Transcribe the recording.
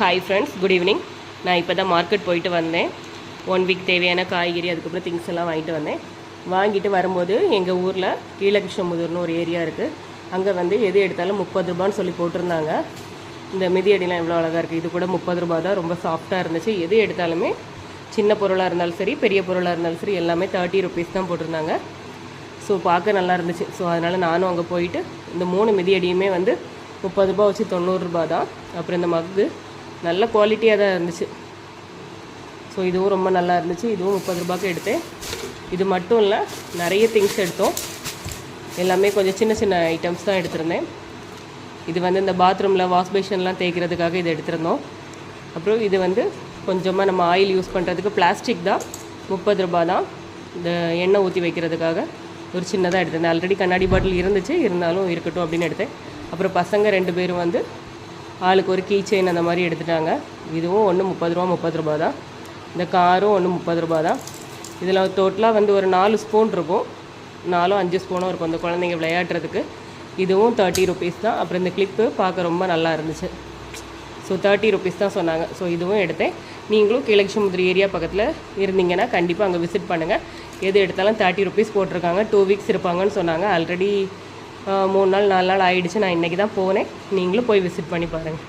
Hi friends, good evening. நான் இப்போ தான் மார்க்கெட் போயிட்டு வந்தேன். 1 வீக் தேவையான காய்கறி அதுக்கப்புறம் திங்ஸ் எல்லாம் வாங்கிட்டு வந்தேன். வாங்கிட்டு வரும்போது எங்கள் ஊரில் கீழகிருஷ்ணமுதூர்னு ஒரு ஏரியா இருக்குது. அங்கே வந்து எது எடுத்தாலும் 30 ரூபான்னு சொல்லி போட்டிருந்தாங்க. இந்த மிதியடிலாம் எவ்வளோ அழகாக இருக்குது. இது கூட 30 ரூபா தான். ரொம்ப சாஃப்டாக இருந்துச்சு. எது எடுத்தாலுமே சின்ன பொருளாக இருந்தாலும் சரி, பெரிய பொருளாக இருந்தாலும் சரி, எல்லாமே 30 ருபீஸ் தான் போட்டிருந்தாங்க. ஸோ பார்க்க நல்லா இருந்துச்சு. ஸோ அதனால் நானும் அங்கே போயிட்டு இந்த 3 மிதியடியுமே வந்து 30 ரூபா வச்சு 90 ரூபா தான். அப்புறம் இந்த மக்கு நல்ல குவாலிட்டியாக தான் இருந்துச்சு. ஸோ இதுவும் ரொம்ப நல்லா இருந்துச்சு. இதுவும் 30 ரூபாய்க்கு எடுத்தேன். இது மட்டும் இல்லை, நிறைய திங்ஸ் எடுத்தோம். எல்லாமே கொஞ்சம் சின்ன சின்ன ஐட்டம்ஸ் தான் எடுத்திருந்தேன். இது வந்து இந்த பாத்ரூமில் வாஷ் பேஷன்லாம் தேய்க்கிறதுக்காக இது எடுத்திருந்தோம். அப்புறம் இது வந்து கொஞ்சமாக நம்ம ஆயில் யூஸ் பண்ணுறதுக்கு பிளாஸ்டிக் தான், 30 ரூபா தான். இந்த எண்ணெய் ஊற்றி வைக்கிறதுக்காக ஒரு சின்னதாக எடுத்திருந்தேன். ஆல்ரெடி கண்ணாடி பாட்டில் இருந்துச்சு, இருந்தாலும் இருக்கட்டும் அப்படின்னு எடுத்தேன். அப்புறம் பசங்க 2 பேரும் வந்து ஆளுக்கு ஒரு கீ செயின் அந்த மாதிரி எடுத்துட்டாங்க. இதுவும் ஒன்று 30 ரூபா தான். இந்த காரும் ஒன்று 30 ரூபா தான். இதில் டோட்டலாக வந்து ஒரு 4 ஸ்பூன் இருக்கும். 4-5 ஸ்பூனும் இருக்கும் அந்த குழந்தைங்க விளையாடுறதுக்கு. இதுவும் 30 ருபீஸ் தான். அப்புறம் இந்த கிளிப்பு பார்க்க ரொம்ப நல்லா இருந்துச்சு. ஸோ 30 ருபீஸ் தான் சொன்னாங்க. ஸோ இதுவும் எடுத்தேன். நீங்களும் கீழகிருஷ்ணமுதூர் ஏரியா பக்கத்தில் இருந்தீங்கன்னா கண்டிப்பாக அங்கே விசிட் பண்ணுங்கள். எது எடுத்தாலும் 30 ருபீஸ் போட்டிருக்காங்க. 2 வீக்ஸ் இருப்பாங்கன்னு சொன்னாங்க. ஆல்ரெடி 3 நாள் 4 நாள் ஆகிடுச்சு. நான் இன்றைக்கி தான் போனேன். நீங்களும் போய் விசிட் பண்ணி பாருங்கள்.